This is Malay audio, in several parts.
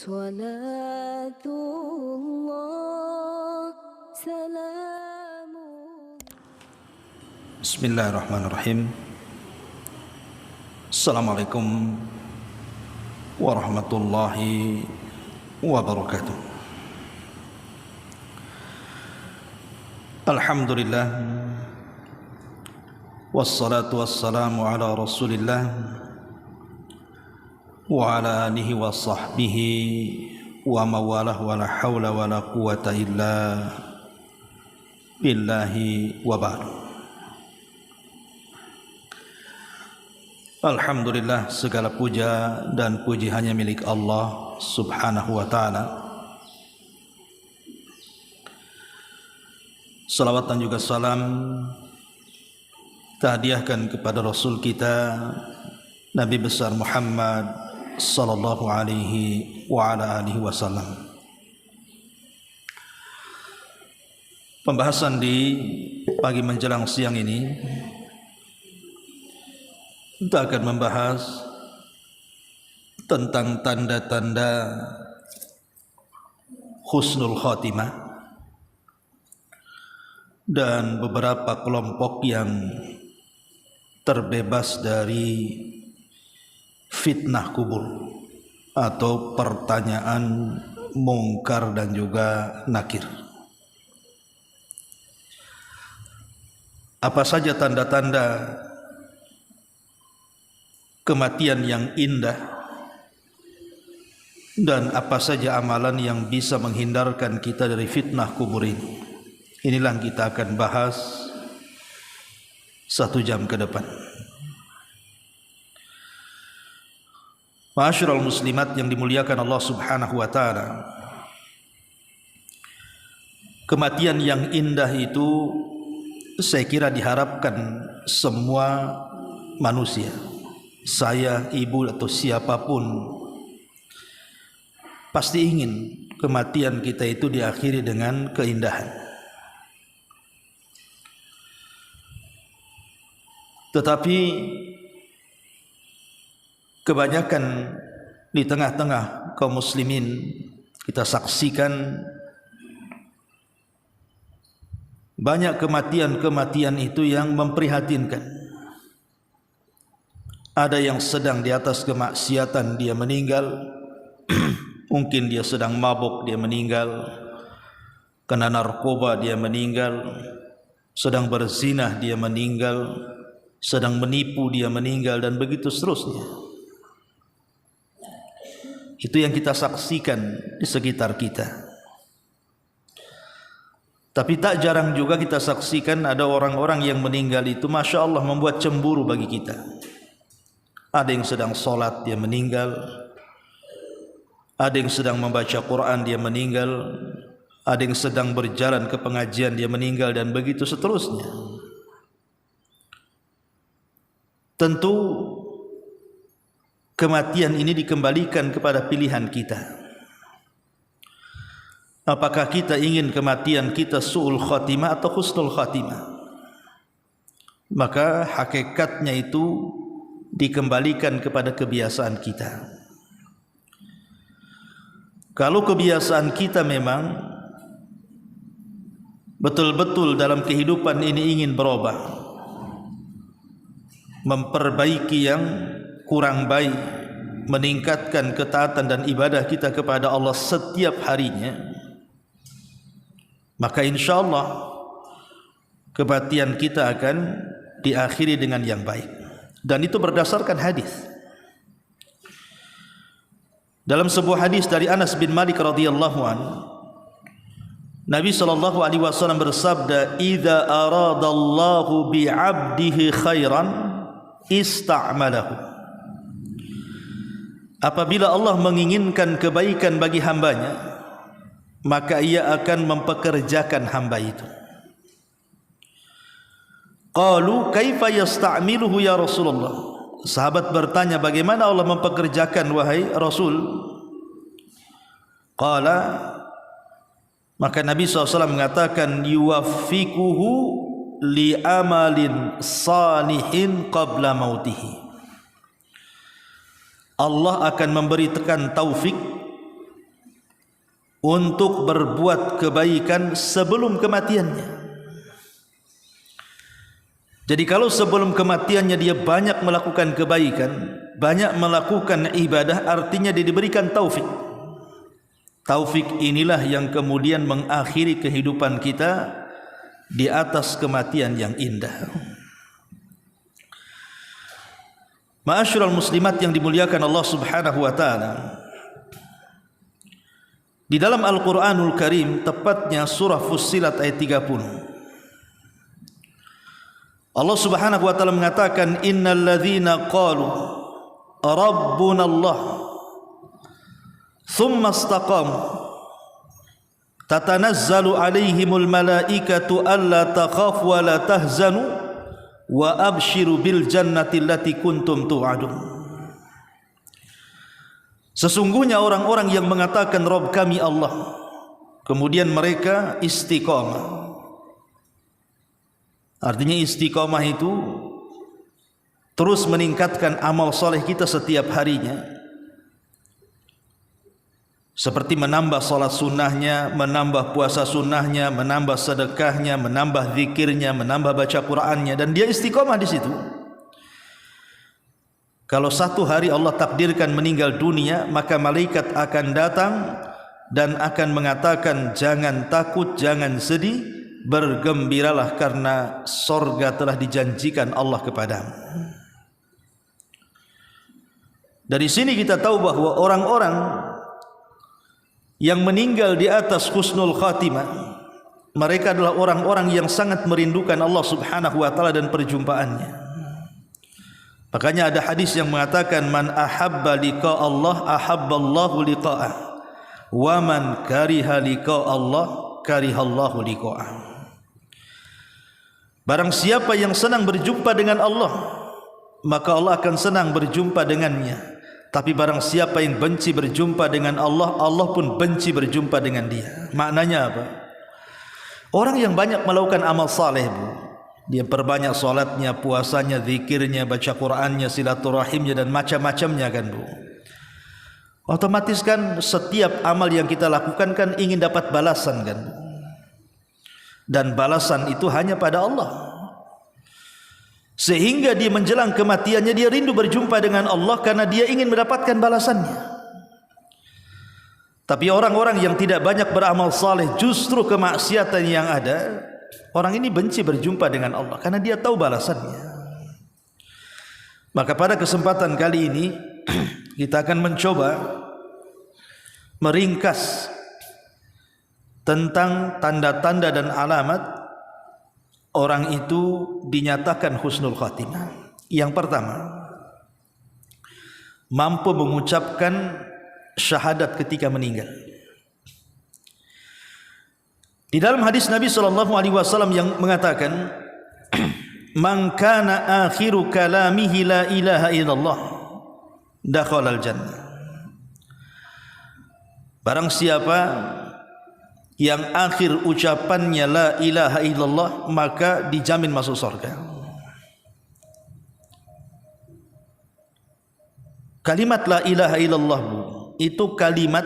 Salatullah salamu. Bismillahirrahmanirrahim. Assalamualaikum warahmatullahi wabarakatuh. Alhamdulillah, wassalatu wassalamu ala rasulillah wa ala alihi wa sahbihi wa mawalah wa la hawla wa la quwata illa billahi wa ba'd. Alhamdulillah, segala puja dan puji hanya milik Allah subhanahu wa ta'ala. Salawat dan juga salam tahdiahkan kepada Rasul kita Nabi besar Muhammad sallallahu alaihi wa ala alihi wasallam. Pembahasan di pagi menjelang siang ini kita akan membahas tentang tanda-tanda husnul khatimah dan beberapa kelompok yang terbebas dari fitnah kubur atau pertanyaan mungkar dan juga nakir. Apa saja tanda-tanda kematian yang indah dan apa saja amalan yang bisa menghindarkan kita dari fitnah kubur ini? Inilah yang kita akan bahas 1 jam ke depan. Ma'asyiral muslimat yang dimuliakan Allah subhanahu wa ta'ala, kematian yang indah itu saya kira diharapkan semua manusia, saya, ibu atau siapapun pasti ingin kematian kita itu diakhiri dengan keindahan. Tetapi kebanyakan di tengah-tengah kaum muslimin kita saksikan banyak kematian-kematian itu yang memprihatinkan. Ada yang sedang di atas kemaksiatan dia meninggal, mungkin dia sedang mabuk dia meninggal, kena narkoba dia meninggal, sedang berzina dia meninggal, sedang menipu dia meninggal, dan begitu seterusnya. Itu yang kita saksikan di sekitar kita. Tapi tak jarang juga kita saksikan ada orang-orang yang meninggal itu Masya Allah membuat cemburu bagi kita. Ada yang sedang sholat dia meninggal, ada yang sedang membaca Quran dia meninggal, ada yang sedang berjalan ke pengajian dia meninggal, dan begitu seterusnya. Tentu kematian ini dikembalikan kepada pilihan kita. Apakah kita ingin kematian kita su'ul khatimah atau husnul khatimah? Maka hakikatnya itu dikembalikan kepada kebiasaan kita. Kalau kebiasaan kita memang betul-betul dalam kehidupan ini ingin berubah, memperbaiki yang kurang baik, meningkatkan ketaatan dan ibadah kita kepada Allah setiap harinya, maka insyaallah kematian kita akan diakhiri dengan yang baik. Dan itu berdasarkan hadis. Dalam sebuah hadis dari Anas bin Malik radhiyallahu anhu, Nabi sallallahu alaihi wasallam bersabda, "Idza aradallahu bi'abdihi khairan ista'malahu." Apabila Allah menginginkan kebaikan bagi hambanya, maka ia akan mempekerjakan hamba itu. Qalu kaifa yasta'miluhu ya Rasulullah? Sahabat bertanya, bagaimana Allah mempekerjakan wahai Rasul? Qala, maka Nabi SAW mengatakan, yuwaffiquhu li amalin salihin qabla mautihi. Allah akan memberikan taufik untuk berbuat kebaikan sebelum kematiannya. Jadi kalau sebelum kematiannya dia banyak melakukan kebaikan, banyak melakukan ibadah, artinya dia diberikan taufik. Taufik inilah yang kemudian mengakhiri kehidupan kita di atas kematian yang indah. Ma'asyiral muslimat yang dimuliakan Allah Subhanahu wa taala. Di dalam Al-Qur'anul Karim, tepatnya surah Fussilat ayat 30. Allah Subhanahu wa taala mengatakan, innal ladzina qalu rabbuna Allah thumma istaqamu tatanazzalu alaihimul malaikatu alla takhafu wa la tahzanu wa abshiru bil jannati allati kuntum tu'adun. Sesungguhnya orang-orang yang mengatakan Rabb kami Allah, kemudian mereka istiqamah. Artinya istiqamah itu terus meningkatkan amal soleh kita setiap harinya, seperti menambah salat sunnahnya, menambah puasa sunnahnya, menambah sedekahnya, menambah zikirnya, menambah baca Qur'annya, dan dia istiqamah di situ. Kalau satu hari Allah takdirkan meninggal dunia, maka malaikat akan datang dan akan mengatakan, jangan takut, jangan sedih, bergembiralah karena sorga telah dijanjikan Allah kepadamu. Dari sini kita tahu bahwa orang-orang yang meninggal di atas husnul khatimah, mereka adalah orang-orang yang sangat merindukan Allah Subhanahu wa taala dan perjumpaannya. Makanya ada hadis yang mengatakan, man ahabba liqa Allah ahabballahu liqa'ah, wa man kariha liqa Allah karihallahu liqa'ah. Barang siapa yang senang berjumpa dengan Allah, maka Allah akan senang berjumpa dengannya. Tapi barang siapa yang benci berjumpa dengan Allah, Allah pun benci berjumpa dengan dia. Maknanya apa? Orang yang banyak melakukan amal saleh, dia perbanyak salatnya, puasanya, zikirnya, baca Qur'annya, silaturahimnya, dan macam-macamnya kan, Bu. Otomatis kan setiap amal yang kita lakukan kan ingin dapat balasan kan, Bu. Dan balasan itu hanya pada Allah. Sehingga dia menjelang kematiannya dia rindu berjumpa dengan Allah karena dia ingin mendapatkan balasannya. Tapi orang-orang yang tidak banyak beramal saleh, justru kemaksiatan yang ada, orang ini benci berjumpa dengan Allah karena dia tahu balasannya. Maka pada kesempatan kali ini kita akan mencoba meringkas tentang tanda-tanda dan alamat orang itu dinyatakan husnul khatimah. Yang pertama, mampu mengucapkan syahadat ketika meninggal. Di dalam hadis Nabi SAW yang mengatakan, man kana akhiru kalamihi la ilaha illallah dakhalal jannah. Barang siapa yang akhir ucapannya la ilaha illallah, maka dijamin masuk surga. Kalimat la ilaha illallah, Bu, itu kalimat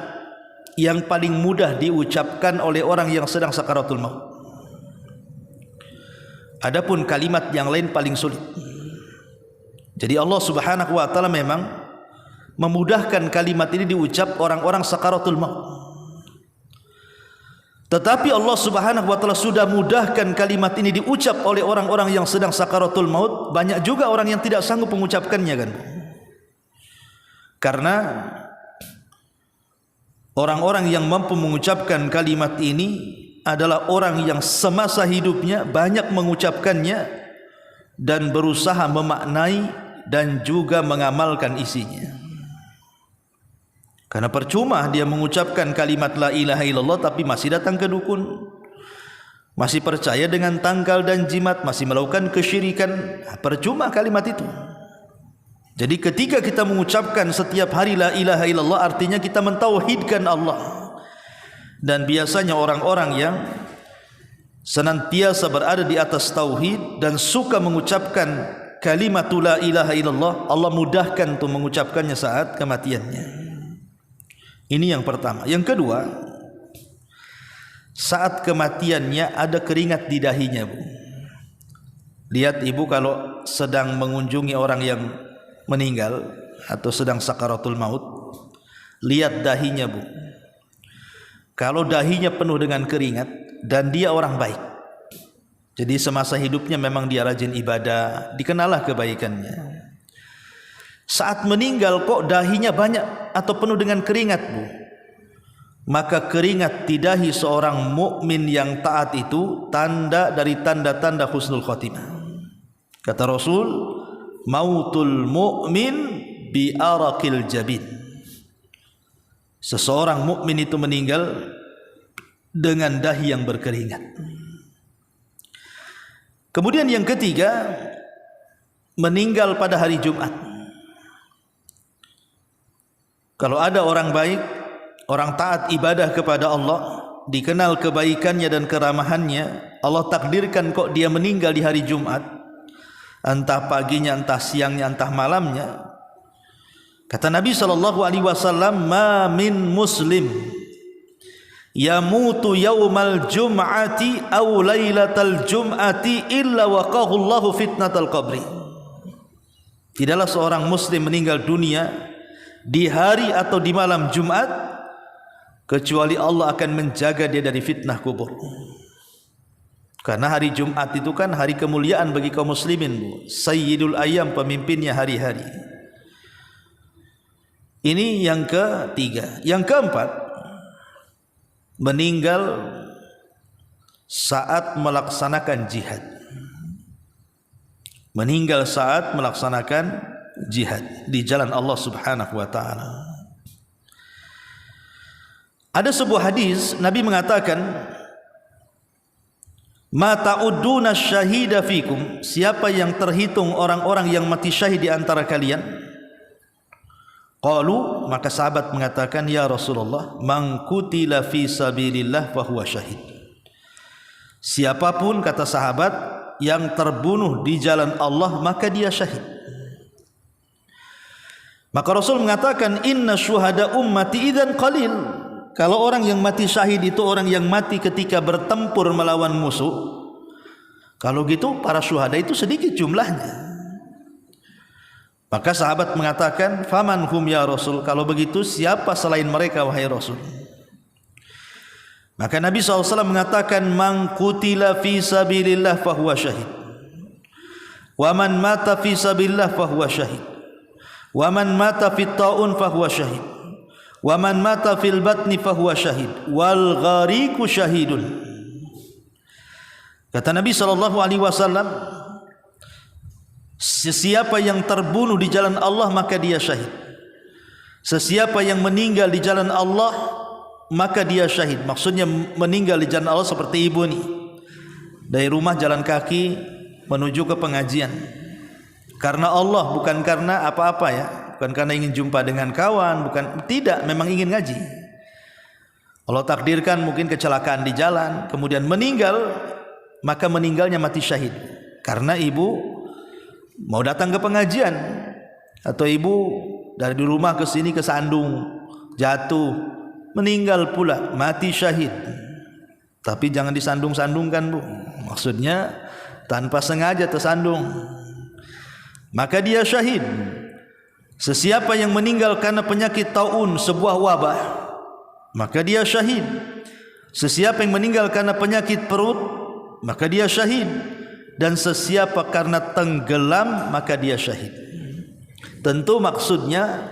yang paling mudah diucapkan oleh orang yang sedang sakaratul maut. Adapun kalimat yang lain paling sulit. Jadi Allah Subhanahu wa taala memang memudahkan kalimat ini diucap orang-orang sakaratul maut. Tetapi Allah Subhanahu wa taala sudah mudahkan kalimat ini diucap oleh orang-orang yang sedang sakaratul maut. Banyak juga orang yang tidak sanggup mengucapkannya kan. Karena orang-orang yang mampu mengucapkan kalimat ini adalah orang yang semasa hidupnya banyak mengucapkannya dan berusaha memaknai dan juga mengamalkan isinya. Karena percuma dia mengucapkan kalimat la ilaha illallah tapi masih datang ke dukun, masih percaya dengan tanggal dan jimat, masih melakukan kesyirikan. Percuma kalimat itu. Jadi ketika kita mengucapkan setiap hari la ilaha illallah, artinya kita mentauhidkan Allah. Dan biasanya orang-orang yang senantiasa berada di atas tauhid dan suka mengucapkan kalimat la ilaha illallah, Allah mudahkan untuk mengucapkannya saat kematiannya. Ini yang pertama. Yang kedua, saat kematiannya ada keringat di dahinya, Bu. Lihat ibu kalau sedang mengunjungi orang yang meninggal atau sedang sakaratul maut, lihat dahinya, Bu. Kalau dahinya penuh dengan keringat dan dia orang baik, jadi semasa hidupnya memang dia rajin ibadah, dikenallah kebaikannya. Saat meninggal kok dahinya banyak atau penuh dengan keringat, Bu, maka keringat di dahi seorang mukmin yang taat itu tanda dari tanda-tanda husnul khotimah. Kata Rasul, mautul mu'min bi arakil jabin. Seseorang mukmin itu meninggal dengan dahi yang berkeringat. Kemudian yang ketiga, meninggal pada hari Jumat. Kalau ada orang baik, orang taat ibadah kepada Allah, dikenal kebaikannya dan keramahannya, Allah takdirkan kok dia meninggal di hari Jumat, entah paginya, entah siangnya, entah malamnya. Kata Nabi SAW, ma min muslim yamutu yaumal jum'ati aw lailatal jum'ati illa waqahu Allahu fitnatal qabri. Tidaklah seorang muslim meninggal dunia di hari atau di malam Jumat kecuali Allah akan menjaga dia dari fitnah kubur. Karena hari Jumat itu kan hari kemuliaan bagi kaum muslimin, Bu. Sayyidul ayyam, pemimpinnya hari-hari. Ini yang ketiga. Yang keempat, meninggal saat melaksanakan jihad. Meninggal saat melaksanakan jihad di jalan Allah Subhanahu wa taala. Ada sebuah hadis Nabi mengatakan, ma ta'udduna syahida fikum, siapa yang terhitung orang-orang yang mati syahid di antara kalian? Qalu, maka sahabat mengatakan, ya Rasulullah, man qutila fi sabilillah fa huwa syahid. Siapapun, kata sahabat, yang terbunuh di jalan Allah maka dia syahid. Maka Rasul mengatakan, inna syuhada ummati idzan qalil. Kalau orang yang mati syahid itu orang yang mati ketika bertempur melawan musuh, kalau gitu para syuhada itu sedikit jumlahnya. Maka sahabat mengatakan, faman hum ya Rasul, kalau begitu siapa selain mereka wahai Rasul? Maka Nabi SAW mengatakan, man qutila fi sabilillah fahuwa syahid, wa man mata fi sabilillah fahuwa syahid, wa man mata fit ta'un fahuwa syahid, wa man mata fil batni fahuwa syahid, wal ghariqu syahidun. Kata Nabi SAW, sesiapa yang terbunuh di jalan Allah maka dia syahid. Sesiapa yang meninggal di jalan Allah maka dia syahid. Maksudnya meninggal di jalan Allah seperti ibu nih, dari rumah jalan kaki menuju ke pengajian karena Allah, bukan karena apa-apa ya, bukan karena ingin jumpa dengan kawan, bukan, tidak, memang ingin ngaji. Allah takdirkan mungkin kecelakaan di jalan, kemudian meninggal, maka meninggalnya mati syahid karena ibu mau datang ke pengajian, atau ibu dari rumah ke sini kesandung, jatuh, meninggal pula, mati syahid. Tapi jangan disandung-sandungkan, Bu. Maksudnya tanpa sengaja tersandung, maka dia syahid. Sesiapa yang meninggal karena penyakit taun, sebuah wabah, maka dia syahid. Sesiapa yang meninggal karena penyakit perut, maka dia syahid. Dan sesiapa karena tenggelam maka dia syahid. Tentu maksudnya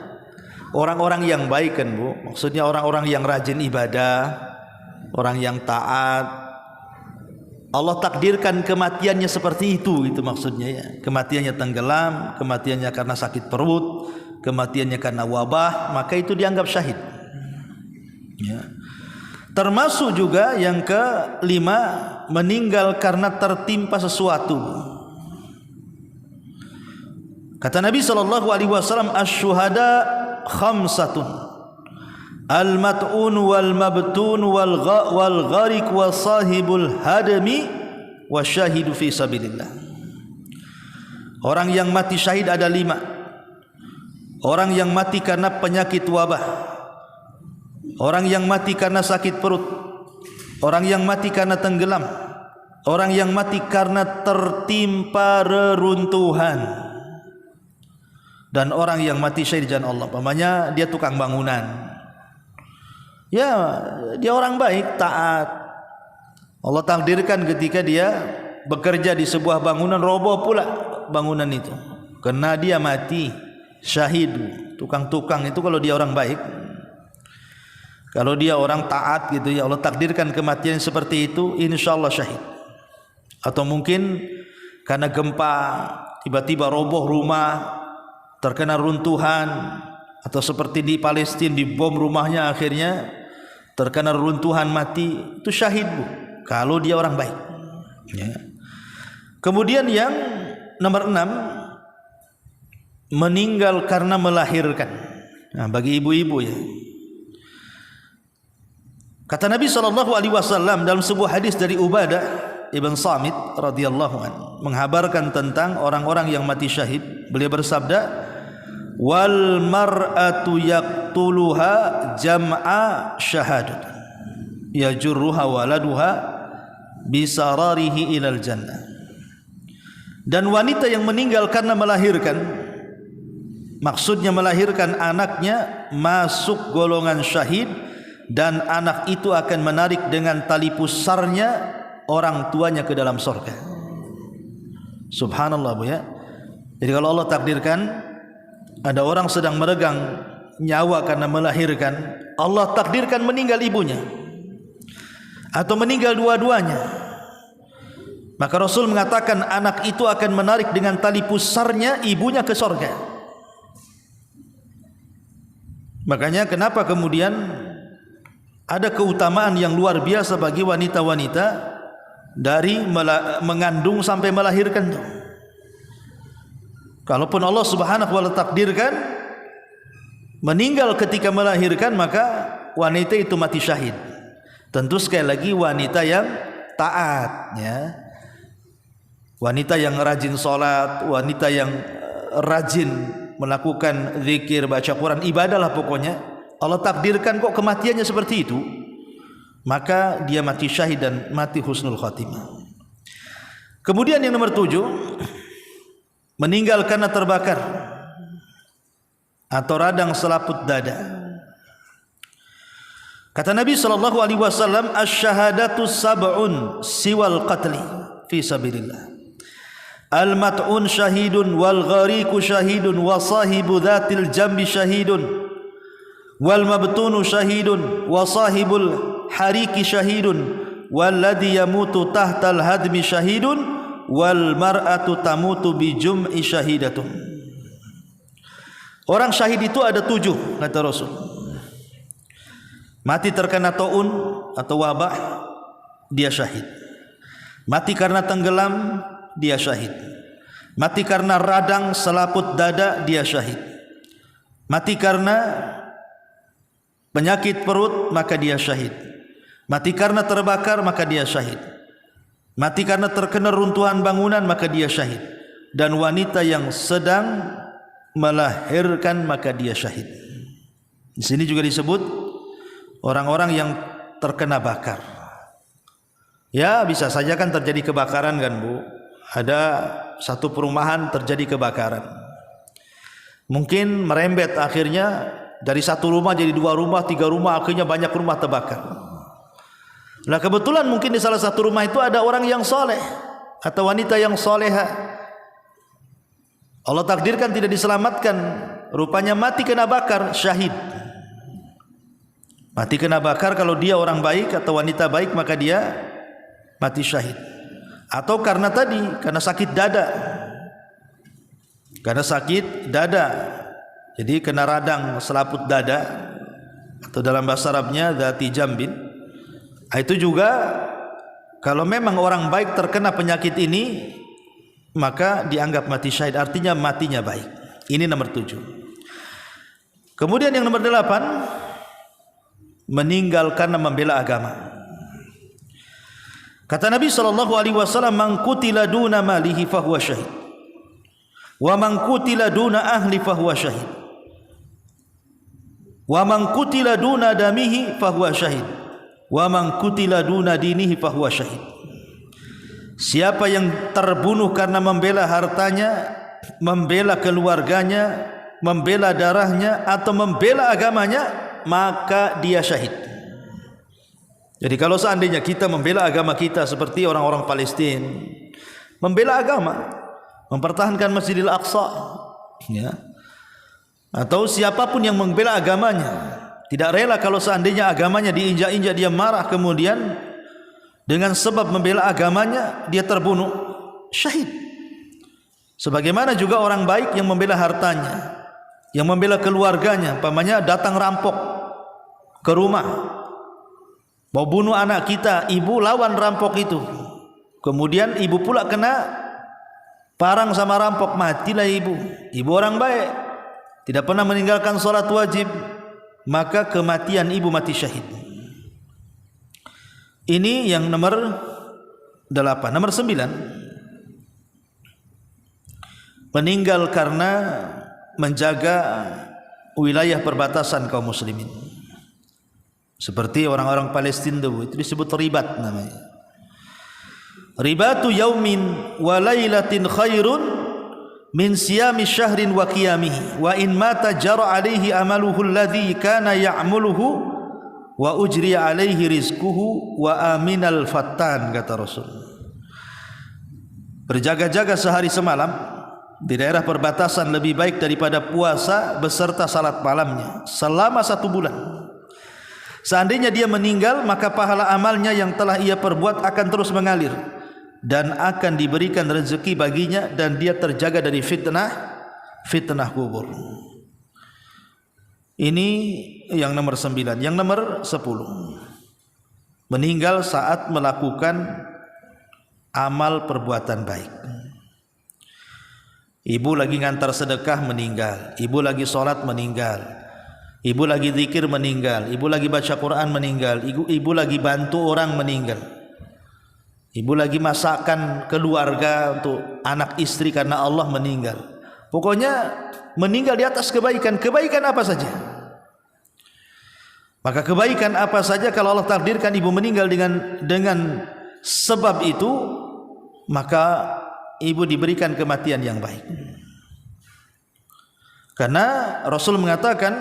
orang-orang yang baik kan, Bu. Maksudnya orang-orang yang rajin ibadah, orang yang taat. Allah takdirkan kematiannya seperti itu maksudnya ya. Kematiannya tenggelam, kematiannya karena sakit perut, kematiannya karena wabah, maka itu dianggap syahid ya. Termasuk juga yang kelima, meninggal karena tertimpa sesuatu. Kata Nabi SAW, asy-syuhada khamsatun, al-mat'un wal mabtun wal gharik wa sahibul hadmi wa syahidu fi sabilillah. Orang yang mati syahid ada 5. Orang yang mati karena penyakit wabah, orang yang mati karena sakit perut, orang yang mati karena tenggelam, orang yang mati karena tertimpa reruntuhan, dan orang yang mati syahid di jalan Allah. Umpamanya dia tukang bangunan, ya dia orang baik, taat. Allah takdirkan ketika dia bekerja di sebuah bangunan, roboh pula bangunan itu, karena dia mati syahid. Tukang-tukang itu kalau dia orang baik, kalau dia orang taat gitu ya, Allah takdirkan kematian seperti itu, insyaallah syahid. Atau mungkin karena gempa tiba-tiba roboh rumah, terkena runtuhan, atau seperti di Palestina dibom rumahnya akhirnya terkena runtuhan mati, itu syahid bu, kalau dia orang baik ya. Kemudian yang nomor 6, meninggal karena melahirkan. Nah, bagi ibu-ibu ya, kata Nabi SAW dalam sebuah hadis dari Ubadah ibn Samit radhiyallahu anhu menghabarkan tentang orang-orang yang mati syahid. Beliau bersabda, wal mar'atu yaqtuluha jam'a syahadat yajurruha waladuha bisararihi ilal jannah. Dan wanita yang meninggal karena melahirkan, maksudnya melahirkan anaknya, masuk golongan syahid, dan anak itu akan menarik dengan tali pusarnya orang tuanya ke dalam surga. Subhanallah bu ya. Jadi kalau Allah takdirkan ada orang sedang meregang nyawa karena melahirkan, Allah takdirkan meninggal ibunya atau meninggal dua-duanya, maka Rasul mengatakan anak itu akan menarik dengan tali pusarnya ibunya ke surga. Makanya kenapa kemudian ada keutamaan yang luar biasa bagi wanita-wanita dari mengandung sampai melahirkan. Kalaupun Allah Subhanahu wa taala takdirkan meninggal ketika melahirkan, maka wanita itu mati syahid. Tentu sekali lagi wanita yang taat ya. Wanita yang rajin salat, wanita yang rajin melakukan zikir, baca Quran, ibadah lah pokoknya. Allah takdirkan kok kematiannya seperti itu, maka dia mati syahid dan mati husnul khatimah. Kemudian yang nomor 7, meninggal karena terbakar atau radang selaput dada. Kata Nabi SAW, asyhadatu sab'un siwal qatli fi sabilillah. Al-mat'un syahidun wal ghariqu syahidun wa sahibu dhatil jambi syahidun wal mabtunu syahidun wa sahibul hariki syahidun walladhi yamutu tahtal hadmi syahidun wal mar'atu tamutu bi jum'i syahidatun. Orang syahid itu ada 7 kata Rasul. Mati terkena taun atau wabah, dia syahid. Mati karena tenggelam, dia syahid. Mati karena radang selaput dada, dia syahid. Mati karena penyakit perut, maka dia syahid. Mati karena terbakar, maka dia syahid. Mati karena terkena runtuhan bangunan, maka dia syahid. Dan wanita yang sedang melahirkan, maka dia syahid. Di sini juga disebut orang-orang yang terkena bakar. Ya, bisa saja kan terjadi kebakaran kan Bu. Ada satu perumahan terjadi kebakaran. Mungkin merembet akhirnya dari satu rumah jadi 2 rumah, 3 rumah, akhirnya banyak rumah terbakar. Nah kebetulan mungkin di salah satu rumah itu ada orang yang soleh atau wanita yang soleha. Allah takdirkan tidak diselamatkan, rupanya mati kena bakar, syahid. Mati kena bakar kalau dia orang baik atau wanita baik, maka dia mati syahid. Atau karena tadi, karena sakit dada. Karena sakit dada, jadi kena radang selaput dada, atau dalam bahasa Arabnya dzati jambin. Itu juga kalau memang orang baik terkena penyakit ini, maka dianggap mati syahid, artinya matinya baik. Ini nomor 7. Kemudian yang nomor 8, meninggal karena membela agama. Kata Nabi SAW, man qutila duna malihi fahuwa syahid, wa man qutila duna ahli fahuwa syahid, wa man qutila duna damihi fahuwa syahid, wa man qutila duna dinihi fahuwa syahid. Siapa yang terbunuh karena membela hartanya, membela keluarganya, membela darahnya atau membela agamanya, maka dia syahid. Jadi kalau seandainya kita membela agama kita seperti orang-orang Palestina, membela agama, mempertahankan Masjidil Aqsa, ya, atau siapapun yang membela agamanya, tidak rela kalau seandainya agamanya diinjak-injak, dia marah, kemudian dengan sebab membela agamanya dia terbunuh, syahid. Sebagaimana juga orang baik yang membela hartanya, yang membela keluarganya, umpamanya datang rampok ke rumah, mau bunuh anak kita, ibu lawan rampok itu, kemudian ibu pula kena parang sama rampok, matilah ibu. Ibu orang baik, tidak pernah meninggalkan salat wajib, maka kematian ibu mati syahid. Ini yang nomor 8. Nomor 9, meninggal karena menjaga wilayah perbatasan kaum muslimin. Seperti orang-orang Palestina itu disebut ribat namanya. Ribatu yaumin wa lailatin khairun min siyami syahrin wa qiyamihi wa in mata jara alaihi amaluhu alladhi kana ya'muluhu wa ujri alaihi rizquhu wa aminal fattan, kata Rasul. Berjaga-jaga sehari semalam di daerah perbatasan lebih baik daripada puasa beserta salat malamnya selama 1 bulan. Seandainya dia meninggal, maka pahala amalnya yang telah ia perbuat akan terus mengalir dan akan diberikan rezeki baginya, dan dia terjaga dari fitnah kubur. Ini yang nomor 9. Yang nomor 10, meninggal saat melakukan amal perbuatan baik. Ibu lagi ngantar sedekah meninggal, ibu lagi sholat meninggal, ibu lagi zikir meninggal, ibu lagi baca Quran meninggal, ibu lagi bantu orang meninggal, ibu lagi masakkan keluarga untuk anak istri karena Allah meninggal. Pokoknya meninggal di atas kebaikan. Kebaikan apa saja? Maka kebaikan apa saja kalau Allah takdirkan ibu meninggal dengan sebab itu, maka ibu diberikan kematian yang baik. Karena Rasul mengatakan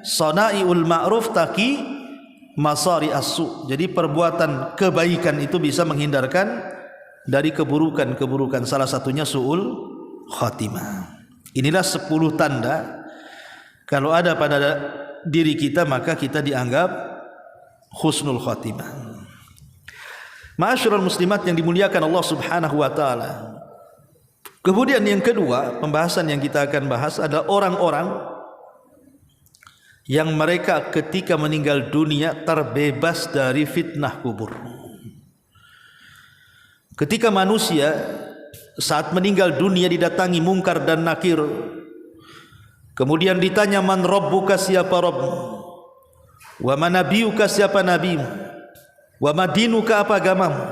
sana'iul ma'ruf taqi masari as-su. Jadi perbuatan kebaikan itu bisa menghindarkan dari keburukan-keburukan, salah satunya su'ul khatimah. Inilah 10 tanda kalau ada pada diri kita, maka kita dianggap husnul khatimah. Ma'asyiral muslimat yang dimuliakan Allah Subhanahu wa taala. Kemudian yang kedua, pembahasan yang kita akan bahas adalah orang-orang yang mereka ketika meninggal dunia terbebas dari fitnah kubur. Ketika manusia saat meninggal dunia didatangi mungkar dan nakir, kemudian ditanya, man rabbuka, siapa Rabbmu, wa man nabiyuka, siapa nabimu, wa madinuka, apa agamamu,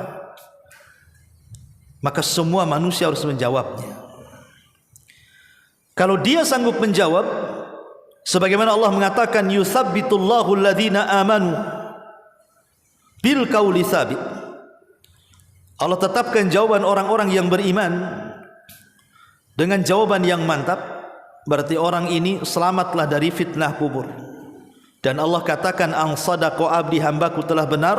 maka semua manusia harus menjawabnya. Kalau dia sanggup menjawab, sebagaimana Allah mengatakan, yutsabbitullahu alladhina amanu bil qauli tsabit. Allah tetapkan jawaban orang-orang yang beriman dengan jawaban yang mantap. Berarti orang ini selamatlah dari fitnah kubur. Dan Allah katakan, ang sadaqa abdi, hambaku telah benar,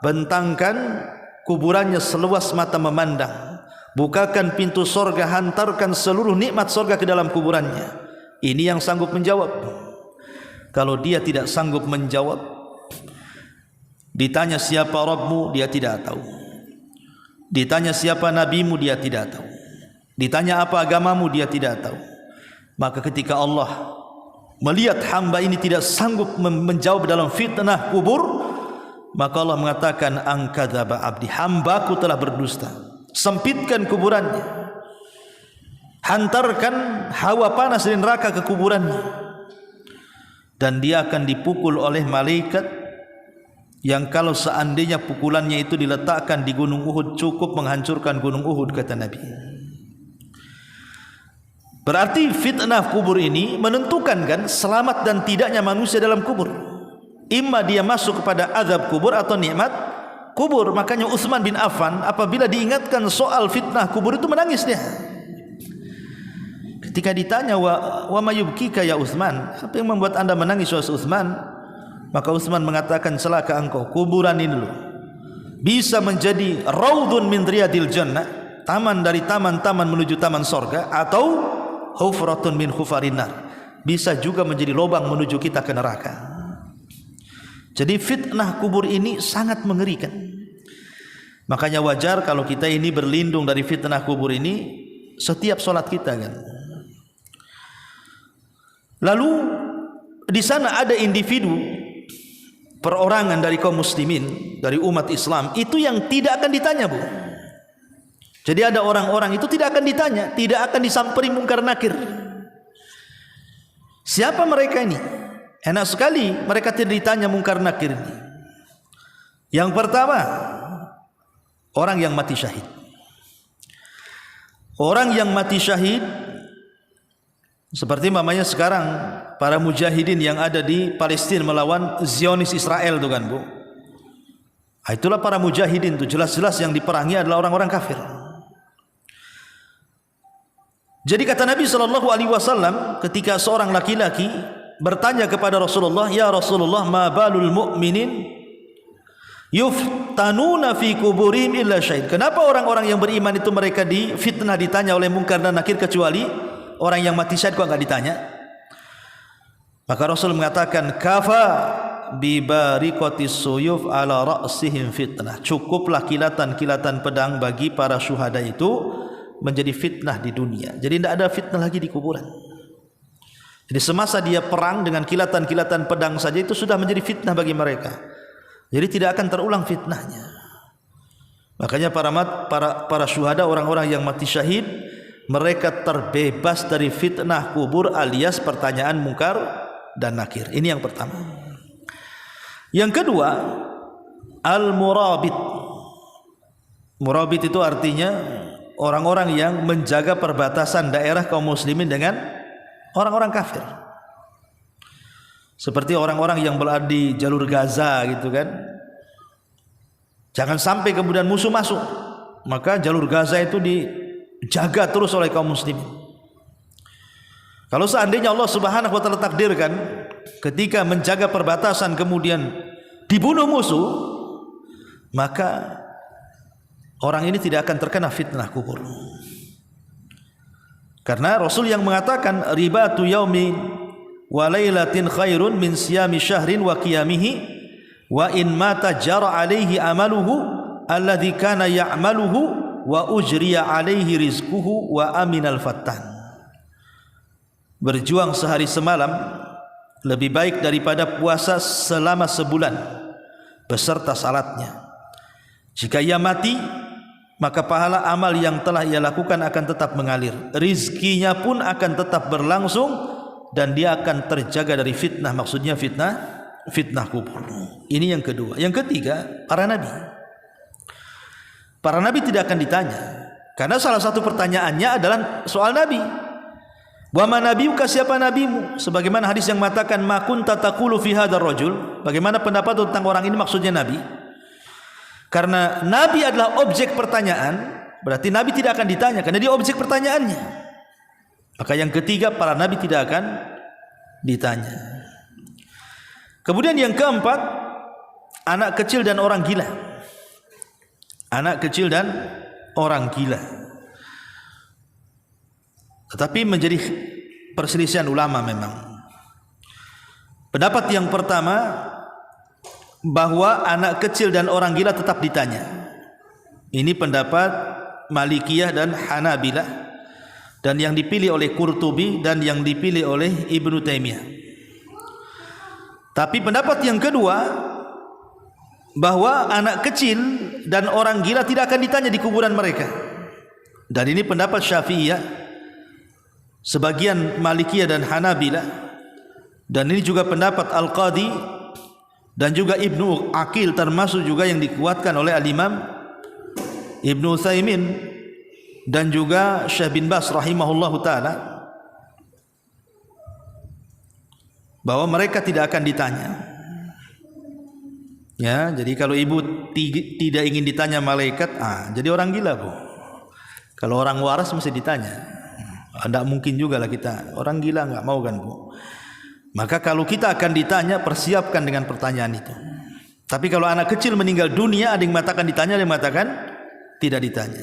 bentangkan kuburannya seluas mata memandang, bukakan pintu sorga, hantarkan seluruh nikmat sorga ke dalam kuburannya. Ini yang sanggup menjawab. Kalau dia tidak sanggup menjawab, ditanya siapa Rabbmu, dia tidak tahu. Ditanya siapa nabimu, dia tidak tahu. Ditanya apa agamamu, dia tidak tahu. Maka ketika Allah melihat hamba ini tidak sanggup menjawab dalam fitnah kubur, maka Allah mengatakan, ang kadzaba abdi, hambaku telah berdusta. Sempitkan kuburannya, hantarkan hawa panas dari neraka ke kuburannya, dan dia akan dipukul oleh malaikat yang kalau seandainya pukulannya itu diletakkan di gunung Uhud cukup menghancurkan gunung Uhud, kata Nabi. Berarti fitnah kubur ini menentukan kan selamat dan tidaknya manusia dalam kubur. imma dia masuk kepada azab kubur atau nikmat kubur. Makanya Utsman bin Affan apabila diingatkan soal fitnah kubur itu menangis dia. Ketika ditanya wa mayubkika ya Utsman, apa yang membuat anda menangis wahai Utsman? Maka Utsman mengatakan, celaka engkau, kuburan ini loh bisa menjadi raudun min riyadil jannah, taman dari taman-taman menuju taman sorga, atau hufratun min hufarin nar, bisa juga menjadi lubang menuju kita ke neraka. Jadi fitnah kubur ini sangat mengerikan. Makanya wajar kalau kita ini berlindung dari fitnah kubur ini setiap sholat kita kan. Lalu di sana ada individu, perorangan dari kaum muslimin, dari umat Islam itu yang tidak akan ditanya, Bu. Jadi ada orang-orang itu tidak akan ditanya, tidak akan disamperi mungkar nakir. Siapa mereka ini? Enak sekali mereka tidak ditanya mungkar nakir ini. Yang pertama, orang yang mati syahid. Orang yang mati syahid seperti mamanya sekarang para mujahidin yang ada di Palestina melawan Zionis Israel itu kan, Bu. Itulah para mujahidin itu, jelas-jelas yang diperangi adalah orang-orang kafir. Jadi kata Nabi SAW ketika seorang laki-laki bertanya kepada Rasulullah, ya Rasulullah, ma balul mu'minin yuftanuna fi kuburihim illa syahid. Kenapa orang-orang yang beriman itu mereka difitnah, ditanya oleh mungkar dan nakir, kecuali orang yang mati syahid kok enggak ditanya? Maka Rasul mengatakan, kafa bi bariqatis suyuf ala ra'sihim fitnah. Cukuplah kilatan-kilatan pedang bagi para syuhada itu menjadi fitnah di dunia. Jadi tidak ada fitnah lagi di kuburan. Jadi semasa dia perang dengan kilatan-kilatan pedang saja itu sudah menjadi fitnah bagi mereka. Jadi tidak akan terulang fitnahnya. Makanya para syuhada, orang-orang yang mati syahid, mereka terbebas dari fitnah kubur alias pertanyaan mungkar dan nakir. Ini yang pertama. Yang kedua, al-murabit. Murabit itu artinya orang-orang yang menjaga perbatasan daerah kaum muslimin dengan orang-orang kafir. Seperti orang-orang yang berada di jalur Gaza gitu kan. Jangan sampai kemudian musuh masuk. Maka jalur Gaza itu dijaga terus oleh kaum muslimin. Kalau seandainya Allah Subhanahu wa taala takdirkan ketika menjaga perbatasan kemudian dibunuh musuh, maka orang ini tidak akan terkena fitnah kubur. Karena Rasul yang mengatakan ribatu yaumin wa lailatin khairun min siyami syahrin wa qiyamihi wa in mata jara alaihi amaluhu alladhi kana ya'maluhu wa ujriya alaihi rizquhu wa aminal fattan. Berjuang sehari semalam lebih baik daripada puasa selama sebulan beserta salatnya. Jika ia mati, maka pahala amal yang telah ia lakukan akan tetap mengalir, rizkinya pun akan tetap berlangsung, dan dia akan terjaga dari fitnah. Maksudnya fitnah kubur. Ini yang kedua. Yang ketiga, para nabi. Para nabi tidak akan ditanya, karena salah satu pertanyaannya adalah soal nabi. Wa man nabiyuka, siapa nabimu? Sebagaimana hadis yang mengatakan ma kunta taqulu fi hadzal rajul. Bagaimana pendapat tentang orang ini, maksudnya nabi. Karena nabi adalah objek pertanyaan, berarti nabi tidak akan ditanya karena dia objek pertanyaannya. Maka yang ketiga, para nabi tidak akan ditanya. Kemudian yang keempat, anak kecil dan orang gila. Anak kecil dan orang gila. Tetapi menjadi perselisihan ulama memang. Pendapat yang pertama, bahwa anak kecil dan orang gila tetap ditanya. Ini pendapat Malikiyah dan Hanabilah, dan yang dipilih oleh Qurtubi dan yang dipilih oleh Ibnu Taimiyah. Tapi pendapat yang kedua, bahwa anak kecil dan orang gila tidak akan ditanya di kuburan mereka. Dan ini pendapat Syafi'iyah, sebagian Malikiyah dan Hanabilah, dan ini juga pendapat Al-Qadhi dan juga Ibnu Aqil, termasuk juga yang dikuatkan oleh Al-Imam Ibnu Utsaimin dan juga Syekh bin Baz rahimahullahu taala, bahwa mereka tidak akan ditanya. Ya, jadi kalau ibu tidak ingin ditanya malaikat, jadi orang gila, Bu. Kalau orang waras mesti ditanya. Tidak mungkin juga lah kita orang gila, nggak mau kan, Bu. Maka kalau kita akan ditanya, persiapkan dengan pertanyaan itu. Tapi kalau anak kecil meninggal dunia, ada yang mengatakan ditanya, ada yang mengatakan tidak ditanya.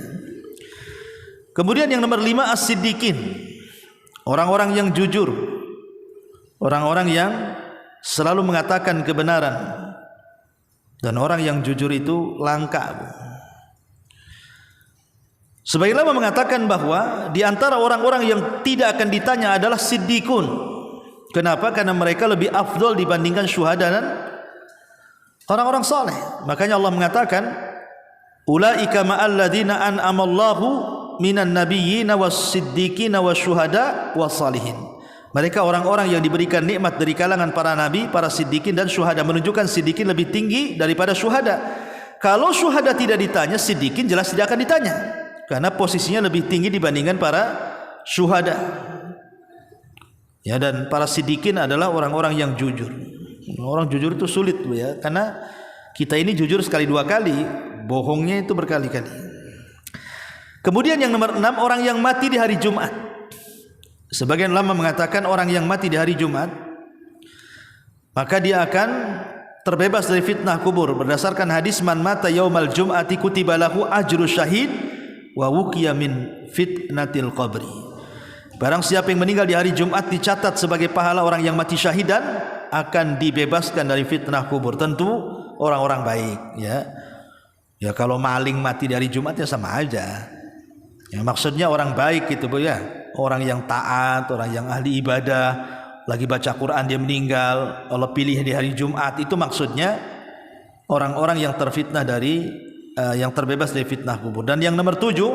Kemudian yang nomor 5, as-siddiqin. Orang-orang yang jujur. Orang-orang yang selalu mengatakan kebenaran. Dan orang yang jujur itu langka. Sebagian ulama mengatakan bahwa di antara orang-orang yang tidak akan ditanya adalah siddiqun. Kenapa? Karena mereka lebih afdol dibandingkan syuhada dan orang-orang saleh. Makanya Allah mengatakan, ulaika ma'al ladzina an'amallahu minan nabiyyin was-siddiqin wasyuhada wassalihin. Mereka orang-orang yang diberikan nikmat dari kalangan para nabi, para siddiqin dan syuhada. Menunjukkan siddiqin lebih tinggi daripada syuhada. Kalau syuhada tidak ditanya, siddiqin jelas tidak akan ditanya, karena posisinya lebih tinggi dibandingkan para syuhada. Ya, dan para siddiqin adalah orang-orang yang jujur. Orang jujur itu sulit, ya, karena kita ini jujur sekali dua kali, bohongnya itu berkali-kali. Kemudian yang nomor 6, orang yang mati di hari Jumat. Sebagian ulama mengatakan orang yang mati di hari Jumat, maka dia akan terbebas dari fitnah kubur berdasarkan hadis man mata yaumal jum'ati kutiba lahu ajru syahid wa wuqiya min fitnatil qabri. Barang siapa yang meninggal di hari Jumat dicatat sebagai pahala orang yang mati syahid dan akan dibebaskan dari fitnah kubur. Tentu orang-orang baik, ya. Ya, kalau maling mati di hari Jumat ya sama aja. Ya, maksudnya orang baik gitu, Bu, ya. Orang yang taat, orang yang ahli ibadah, lagi baca Quran dia meninggal, Allah pilih di hari Jumat, itu maksudnya orang-orang yang terfitnah dari yang terbebas dari fitnah kubur. Dan yang nomor 7,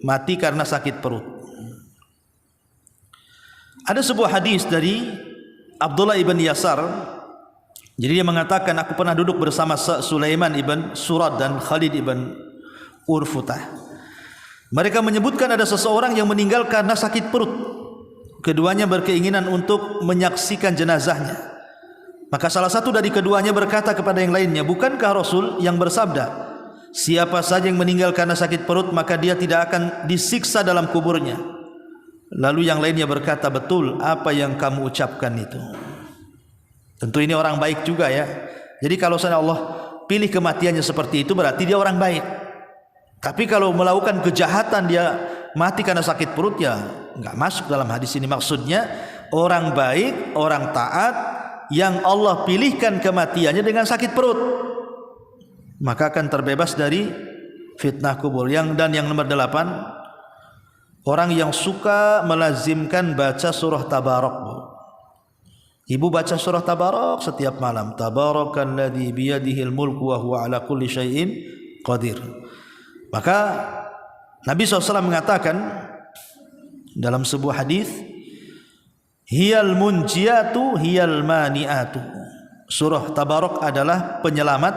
mati karena sakit perut. Ada sebuah hadis dari Abdullah ibn Yasar. Jadi dia mengatakan, aku pernah duduk bersama Sulaiman ibn Surad dan Khalid ibn Urfutah. Mereka menyebutkan ada seseorang yang meninggal karena sakit perut. Keduanya berkeinginan untuk menyaksikan jenazahnya. Maka salah satu dari keduanya berkata kepada yang lainnya, bukankah Rasul yang bersabda, siapa saja yang meninggal karena sakit perut maka dia tidak akan disiksa dalam kuburnya. Lalu yang lainnya berkata, betul apa yang kamu ucapkan itu. Tentu ini orang baik juga, ya. Jadi kalau Allah pilih kematiannya seperti itu, berarti dia orang baik. Tapi kalau melakukan kejahatan dia mati karena sakit perut, ya nggak masuk dalam hadis ini. Maksudnya orang baik, orang taat yang Allah pilihkan kematiannya dengan sakit perut, maka akan terbebas dari fitnah kubur. Dan yang nomor 8, orang yang suka melazimkan baca surah Tabarak. Ibu baca surah Tabarak setiap malam. Tabarakalladzi biyadihil mulku wa huwa ala kulli syai'in qadir. Maka Nabi SAW mengatakan dalam sebuah hadis, hiyal munjiatu hiyal maniatu. Surah Tabarak adalah penyelamat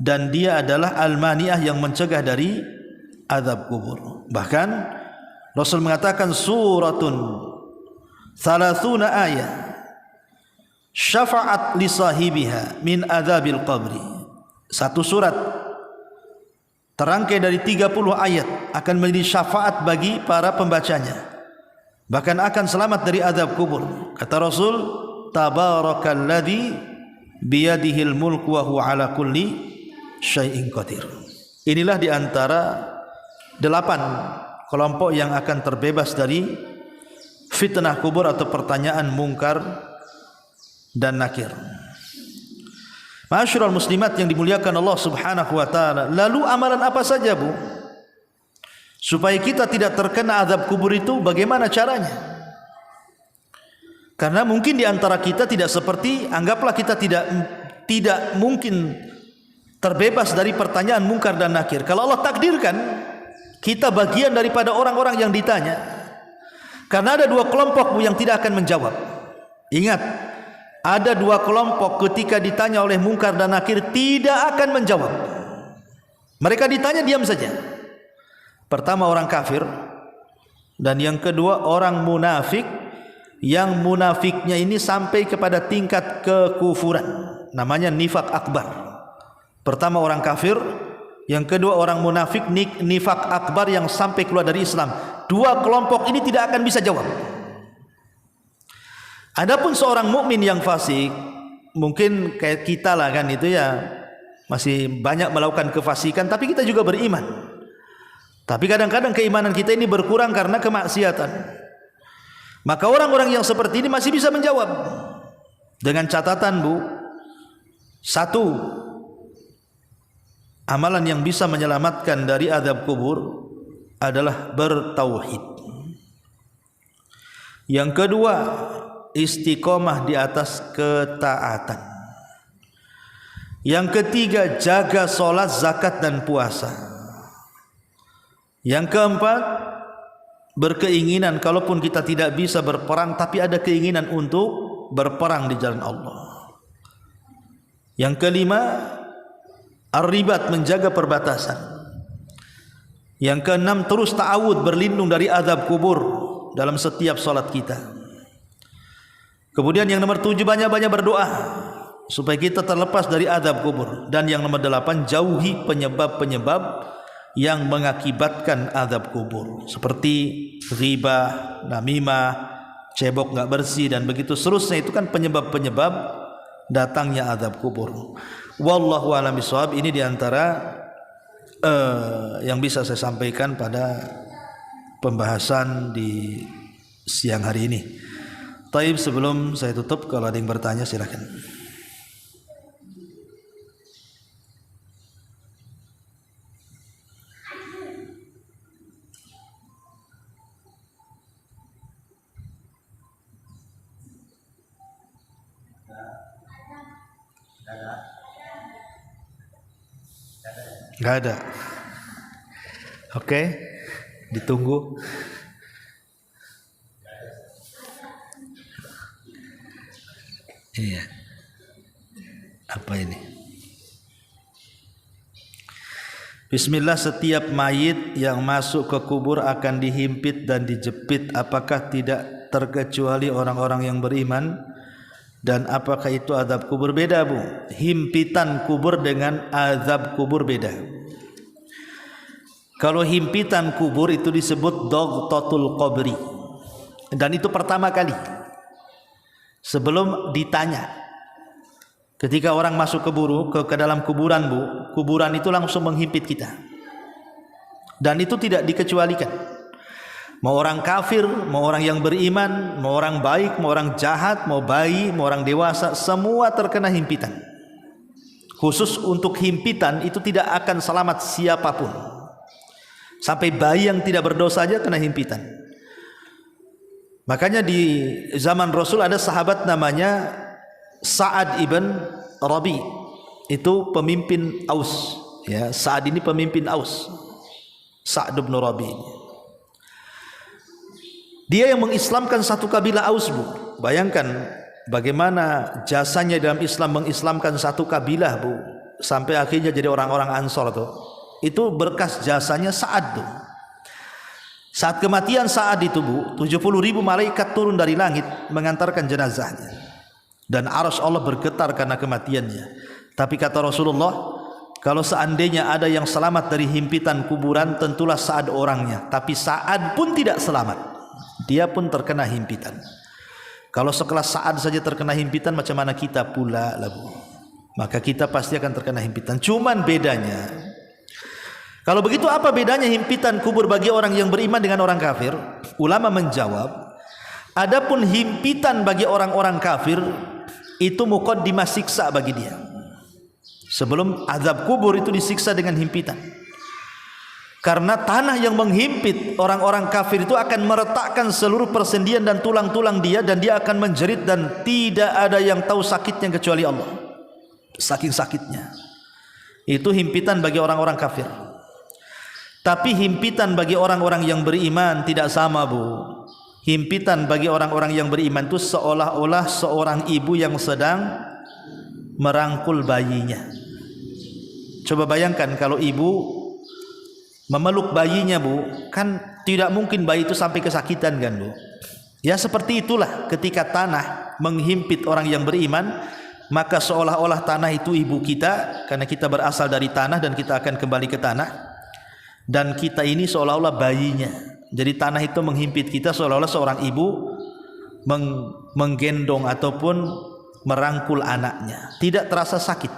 dan dia adalah al-mani'ah yang mencegah dari azab kubur. Bahkan Rasul mengatakan suratun 30 ayat syafa'at li sahibiha min adzabil qabri. Satu surat terangkai dari 30 ayat akan menjadi syafaat bagi para pembacanya, bahkan akan selamat dari azab kubur. Kata Rasul, tabarakalladzi biyadihil mulku wa huwa ala kulli syai'in qadir. Inilah di antara 8 kelompok yang akan terbebas dari fitnah kubur atau pertanyaan mungkar dan nakir. Ma'asyiral muslimat yang dimuliakan Allah Subhanahu wa taala. Lalu amalan apa saja, Bu, supaya kita tidak terkena azab kubur itu? Bagaimana caranya? Karena mungkin di antara kita tidak seperti, anggaplah kita tidak mungkin terbebas dari pertanyaan mungkar dan nakir. Kalau Allah takdirkan kita bagian daripada orang-orang yang ditanya, karena ada 2 kelompok, Bu, yang tidak akan menjawab. Ingat, ada 2 kelompok ketika ditanya oleh mungkar dan nakir tidak akan menjawab. Mereka ditanya diam saja. Pertama orang kafir, dan yang kedua orang munafik, yang munafiknya ini sampai kepada tingkat kekufuran, namanya nifak akbar. Pertama orang kafir, yang kedua orang munafik, nifak akbar yang sampai keluar dari Islam. Dua kelompok ini tidak akan bisa jawab. Adapun seorang mukmin yang fasik, mungkin kayak kita lah kan, itu ya masih banyak melakukan kefasikan, tapi kita juga beriman. Tapi kadang-kadang keimanan kita ini berkurang karena kemaksiatan. Maka orang-orang yang seperti ini masih bisa menjawab. Dengan catatan Bu, satu, amalan yang bisa menyelamatkan dari azab kubur adalah bertauhid. Yang kedua, istiqomah di atas ketaatan. Yang ketiga, jaga sholat, zakat dan puasa. Yang keempat, berkeinginan kalaupun kita tidak bisa berperang, tapi ada keinginan untuk berperang di jalan Allah. Yang kelima, ar-ribat, menjaga perbatasan. Yang keenam, terus ta'awud, berlindung dari azab kubur dalam setiap salat kita. Kemudian yang nomor 7, banyak-banyak berdoa supaya kita terlepas dari azab kubur. Dan yang nomor 8, jauhi penyebab-penyebab yang mengakibatkan azab kubur, seperti ghibah, namimah, cebok nggak bersih dan begitu seterusnya. Itu kan penyebab-penyebab datangnya azab kubur. Wallahu a'lam bishawab. Ini diantara yang bisa saya sampaikan pada pembahasan di siang hari ini. Taib, sebelum saya tutup, kalau ada yang bertanya silakan. Nggak ada. Oke, ditunggu. Iya. Apa ini? Bismillah, setiap mayit yang masuk ke kubur akan dihimpit dan dijepit. Apakah tidak terkecuali orang-orang yang beriman? Dan apakah itu azab kubur? Beda Bu, himpitan kubur dengan azab kubur beda. Kalau himpitan kubur itu disebut dogtatul qabri, dan itu pertama kali sebelum ditanya. Ketika orang masuk ke dalam kuburan Bu, kuburan itu langsung menghimpit kita, dan itu tidak dikecualikan. Mau orang kafir, mau orang yang beriman, mau orang baik, mau orang jahat, mau bayi, mau orang dewasa, semua terkena himpitan. Khusus untuk himpitan itu tidak akan selamat siapapun. Sampai bayi yang tidak berdosa saja kena himpitan. Makanya di zaman Rasul ada sahabat namanya Sa'ad ibn Rabi. Itu pemimpin Aus. Ya, Sa'ad ini pemimpin Aus. Sa'ad ibn Rabi. Dia yang mengislamkan satu kabilah Aus Bu. Bayangkan bagaimana jasanya dalam Islam, mengislamkan satu kabilah Bu, sampai akhirnya jadi orang-orang Ansor tuh. Itu berkas jasanya Sa'ad tuh. Saat kematian Sa'ad itu Bu, 70.000 malaikat turun dari langit mengantarkan jenazahnya, dan arsy Allah bergetar karena kematiannya. Tapi kata Rasulullah, kalau seandainya ada yang selamat dari himpitan kuburan, tentulah Sa'ad orangnya. Tapi Sa'ad pun tidak selamat, dia pun terkena himpitan. Kalau sekelas Sa'ad saja terkena himpitan, macam mana kita pula lah Bu? Maka kita pasti akan terkena himpitan. Cuman bedanya, kalau begitu apa bedanya himpitan kubur bagi orang yang beriman dengan orang kafir? Ulama menjawab, adapun himpitan bagi orang-orang kafir itu muqaddimah siksa bagi dia. Sebelum azab kubur itu disiksa dengan himpitan. Karena tanah yang menghimpit orang-orang kafir itu akan meretakkan seluruh persendian dan tulang-tulang dia, dan dia akan menjerit, dan tidak ada yang tahu sakitnya kecuali Allah. Saking sakitnya. Itu himpitan bagi orang-orang kafir. Tapi himpitan bagi orang-orang yang beriman tidak sama Bu. Himpitan bagi orang-orang yang beriman itu seolah-olah seorang ibu yang sedang merangkul bayinya. Coba bayangkan kalau ibu memeluk bayinya Bu, kan tidak mungkin bayi itu sampai kesakitan kan Bu. Ya seperti itulah ketika tanah menghimpit orang yang beriman, maka seolah-olah tanah itu ibu kita, karena kita berasal dari tanah dan kita akan kembali ke tanah, dan kita ini seolah-olah bayinya. Jadi tanah itu menghimpit kita seolah-olah seorang ibu menggendong ataupun merangkul anaknya, tidak terasa sakit.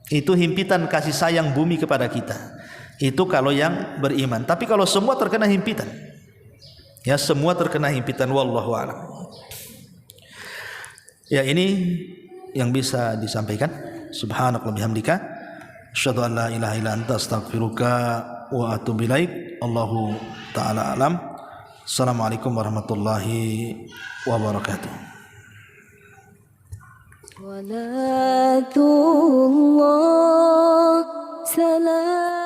Itu himpitan kasih sayang bumi kepada kita. Itu kalau yang beriman. Tapi kalau semua terkena himpitan, ya semua terkena himpitan, wallahu a'lam. Ya, ini yang bisa disampaikan. Subhanakallah bihamdika, asyhadu an la ilaha illa anta, astaghfiruka wa atubu ilaik. Allahu ta'ala alam. Assalamualaikum warahmatullahi wabarakatuh. Walatullah salam.